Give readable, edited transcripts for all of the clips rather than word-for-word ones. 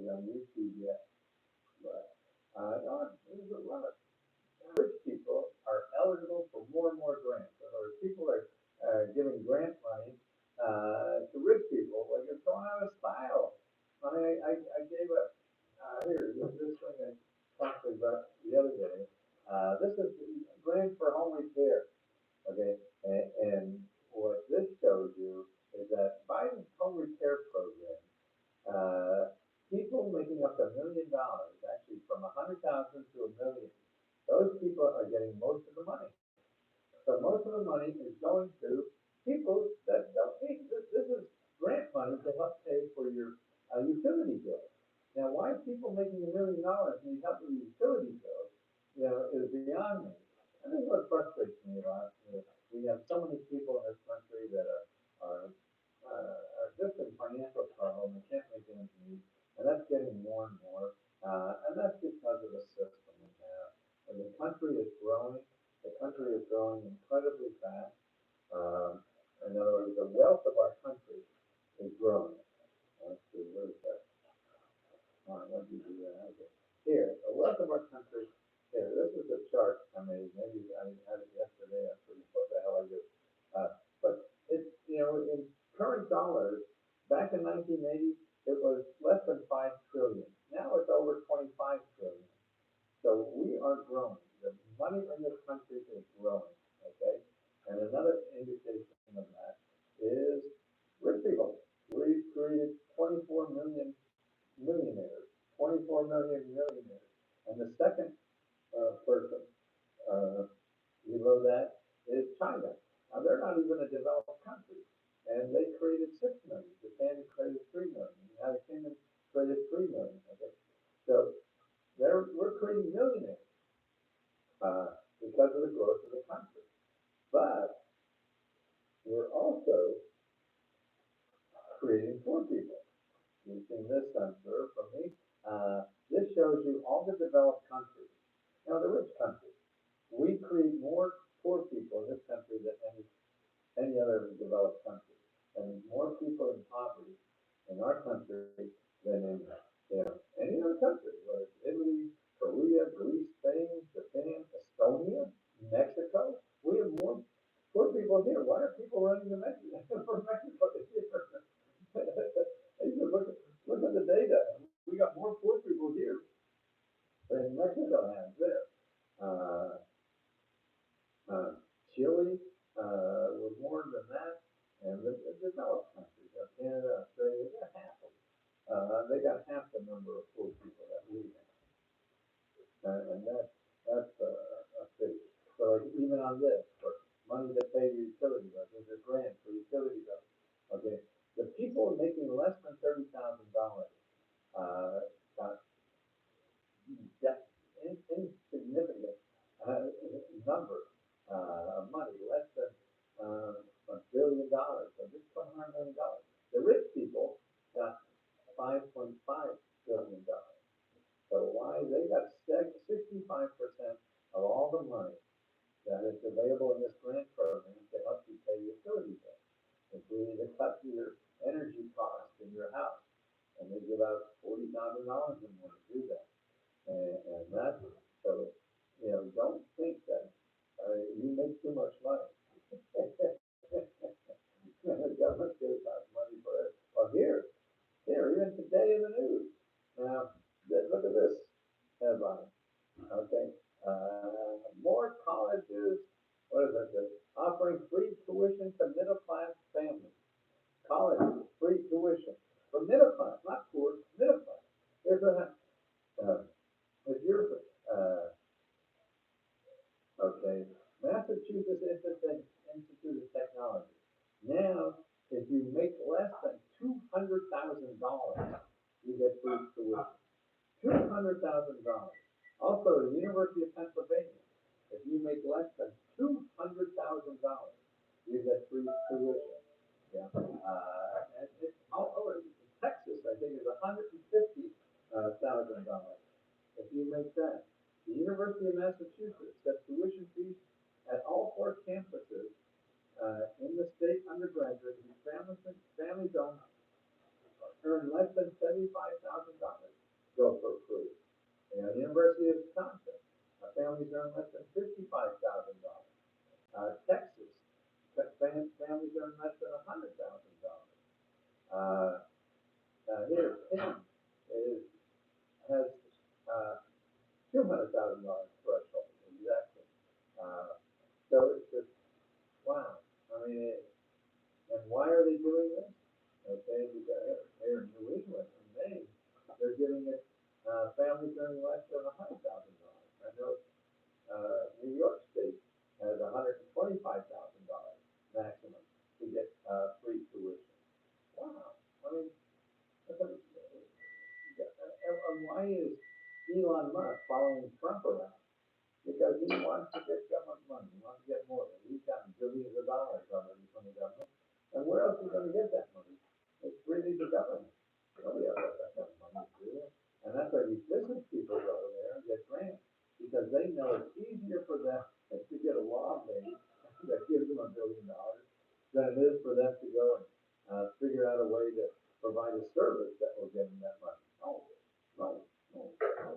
on YouTube yet, but there's a lot of rich people are eligible for more and more grants. In other words, people are giving grant money to rich people. Like it's going out of style. I gave a here this thing I talked about the other day. This is grant for home repair. Okay, and what this shows you is that Biden's home repair program, uh, people making up to $1 million, actually from 100,000 to 1 million, those people are getting most of the money. So most of the money is going to people that don't need this is grant money to help pay for your utility bill. Now, why people making $1 million need help with the utility bill, is beyond me. And this is what frustrates me a lot. We have so many people in this country that are just in financial trouble and they can't make ends meet, and that's getting more and more. And that's because of the system we have. And the country is growing. The country is growing incredibly fast. Um, in other words, the wealth of our country is growing. Let's see, where is that? What did you do that? Okay. Here, the wealth of our country. Here, this is a chart I made. Maybe I had it yesterday. I forget what the hell I did. But it's, in current dollars, back in 1980, it was less than 5 trillion. Now it's over 25 trillion. So we are growing. The money in this country is growing. Okay. And another indication of that is rich people. We've created 24 million millionaires, 24 million millionaires. And the second person below that is China. Now they're not even a developed country, and they created 6 million. Japan created 3 million. The United Kingdom created 3 million. Okay, so we're creating millionaires because of the growth of the country. But we're also creating poor people. You've seen this, I'm sure, from me. This shows you all the developed countries. Now, the rich countries. We create more poor people in this country than any other developed country. And more people in poverty in our country than in any other country, whether it's Italy, Korea, Greece, Spain, Japan, Estonia, Mexico. We have more poor people here. Why are people running to Mexico from Mexico here? Look at the data. We got more poor people here than Mexico has there. Uh, Chile was more than that, and the developed countries, Canada, Australia, they're half of it. They got half the number of poor people that we have, and that's a figure. So like even on this, for money to pay your utility bills, there's a grant for utility bills. Okay, the people making less than $30,000 got that insignificant number of money, less than $1 billion, so just $100 million. The rich people got $5.5 billion. So why they got 65% of all the money that is available in this grant program to help you pay utility bills. If we need to cut your energy costs in your house, and they give out $40,000 in more to do that. And that's so, don't think that you make too much money. The government gives out money for it. Well, here, even today in the news. Now, look at this headline. Okay, more colleges. What is it? Offering free tuition to middle class families. College free tuition for middle class, not poor, middle class. Here's what if you're okay, Massachusetts Institute of Technology. Now, if you make less than $200,000, you get free tuition. $200,000. Also, the University of Pennsylvania. If you make less than $200,000, you get free tuition. Yeah. And it's all over. Texas, I think, is $150,000 if you make that. The University of Massachusetts sets tuition fees at all 4 campuses in the state undergraduate whose families own earn less than $75,000. families earn less than $100,000. Uh, Here, Tim has $200,000 threshold, exactly. Uh, so it's just, wow. I mean, and why are they doing this? Okay, because they're in New England, in Maine, they're giving it families earning less than $100,000. I know New York State has $125,000 maximum to get free tuition. Wow. I mean, and why is Elon Musk following Trump around? Because he wants to get government money. He wants to get more. He's gotten billions of dollars already from the government. And where else is he going to get that money? It's really the government. Nobody else has that kind of money to do it. And that's why these business people go over there and get grants. Because they know it's easier for them to get a law made that gives them $1 billion than it is for them to go and figure out a way to provide a service that will give them that money. No, no, no, no.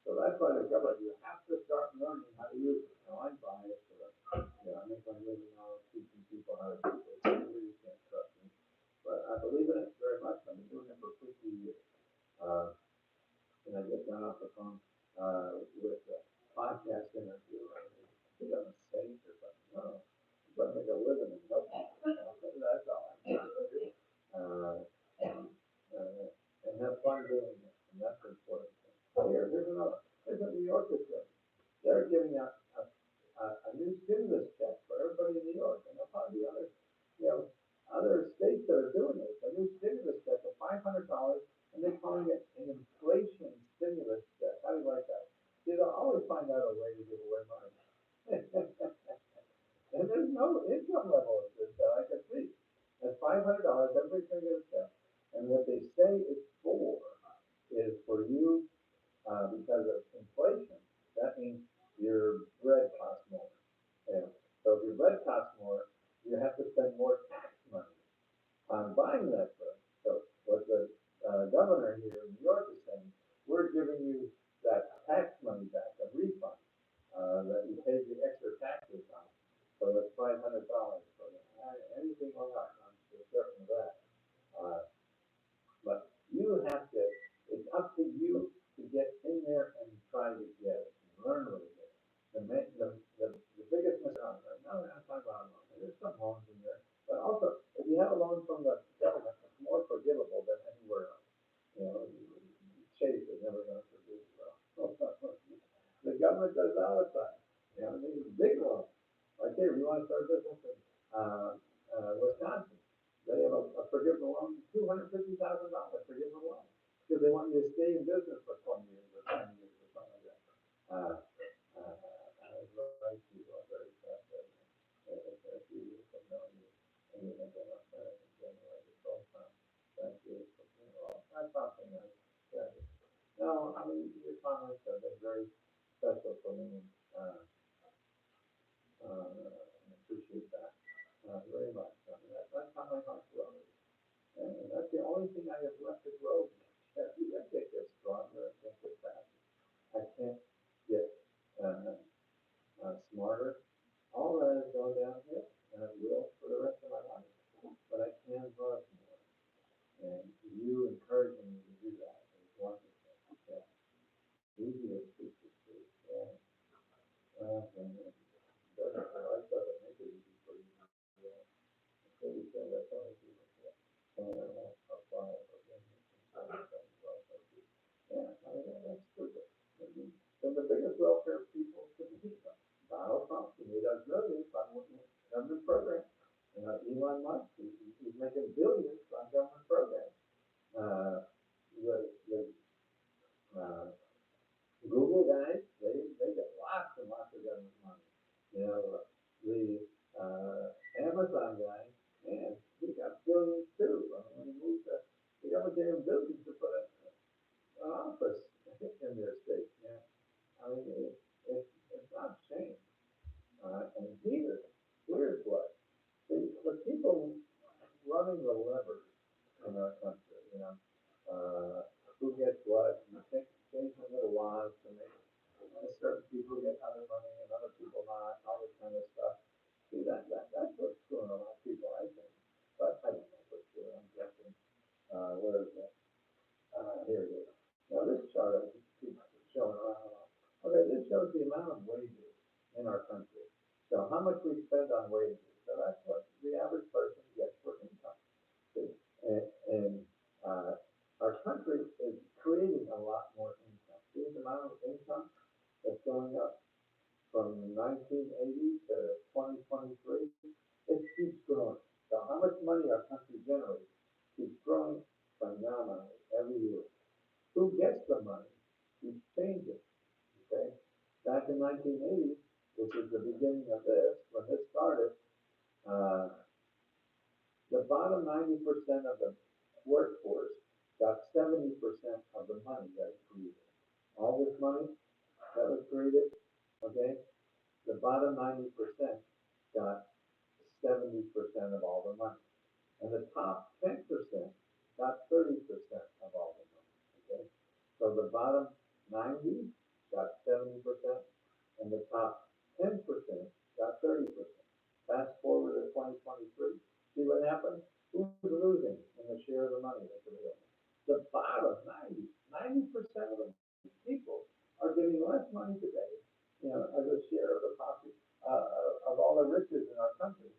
So that's why the government, you have to start learning how to use it. Now, I'm biased, but I make my living now teaching people how to do this. You really can't trust me. But I believe in it very much. I've been doing it for 50 years. Uh, and I just got off the phone with a podcast interview. I think I'm a saint or something. No, I'm trying to make a living and help people. That's all I'm trying to do. And, and have fun doing it. And that's important. Here's another. Here's what New York is doing. They're giving out a new stimulus check for everybody in New York, and there'll probably be other states that are doing this. A new stimulus check of $500, and they're calling it an inflation stimulus check. How do you like that? See, they'll always find out a way to give away money. And there's no income level at this that I can see. At $500, everybody's going to get a check. And what they say it's for is for you because of inflation. That means your bread costs more. Yeah. So if your bread costs more, you have to spend more tax money on buying that bread. So what the governor here in New York is saying, we're giving you that tax money back, a refund that you paid the extra taxes on. So it's $500 for that. Anything on that, I'm certain of that. Uh, but you have to, it's up to you to get in there and try to get it, and learn what it is. The biggest mistake on there, no, I'm talking about a loan. There's some loans in there, but also, if you have a loan from the government, it's more forgivable than anywhere else. You know, Chase is never going to forgive you. The government does that all the time. You know, these big loans. Like here, we want to start a business in Wisconsin. They have a forgivable loan, $250,000 forgivable loan, because they want you to stay in business for 20 years or 10 years or something like that. I was right to you very fast. A few years from now, and you think about that and generate both times. Thank you. Well, that's something I said. No, I mean, your comments have been very special for me. And appreciate that very much. I mean, that's how my heart grows. And that's the only thing I have left to grow. I can't get stronger. I can't get faster. I can't get smarter. All that is going downhill, and it will for the rest of my life. But I can love more. And you encouraging me to do that is wonderful. Yeah. Easy to speak the truth. Yeah. Life doesn't make it easy for you. Yeah. So we say that's all I do. Apply for business and yeah, I mean, that's stupid. Then the biggest welfare people could be Donald Trump. He made us millions on government programs. Elon Musk, he's making billions on government programs. The uh, Google guys, they get lots and lots of government money. You know, the Amazon guy, man, he got billions too. I mean, when he moved to, the government gave him billions to put an office in their state. Yeah. I mean, it's not change. And here's what the people running the levers in our country, who gets what, and change the little laws to make certain people get other money and other people not, all this kind of stuff. See, that's what's screwing a lot of people. I money our country generates keeps growing phenomenally every year. Who gets the money keeps changing, okay? Back in 1980, which is the beginning of this, when this started, uh, the bottom 90% of the workforce got 70% of the money that it created. All this money that was created, okay, the bottom 90% got 70% of all the money. And the top 10% got 30% of all the money, okay? So the bottom 90 got 70%, and the top 10% got 30%. Fast forward to 2023, see what happened? Who's losing in the share of the money that's available? The bottom 90% of the people are getting less money today, as a share of the of all the riches in our country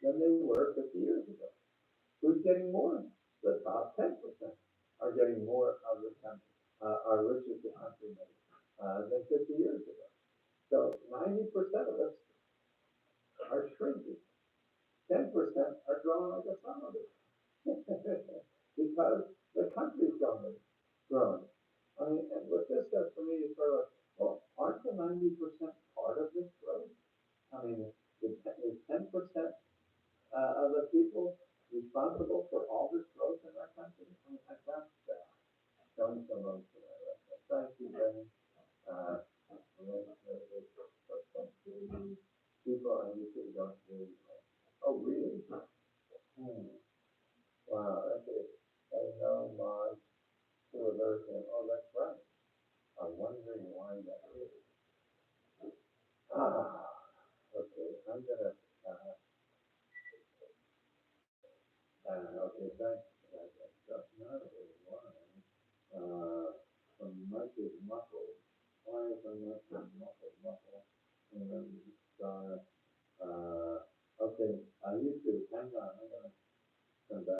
than they were 50 years ago. Who's getting more? The top 10% are getting more of the country, our riches the country made, than 50 years ago. So 90% of us are shrinking. 10% are growing like a summer because the country's growing. I mean, and what this says for me is sort of like, well, aren't the 90% part of this growth? I mean, is 10% of the people responsible for all this growth in our country? I mean, I found showing some of thank you, Ben. People and you should don't do. Oh, really? Wow, that's it. I know my to alert him. Oh, that's right. I'm wondering why that is. Ah, okay. I'm gonna. Okay, thanks. That's not a line. From Mike is muffled. Why is my mic muffled? And then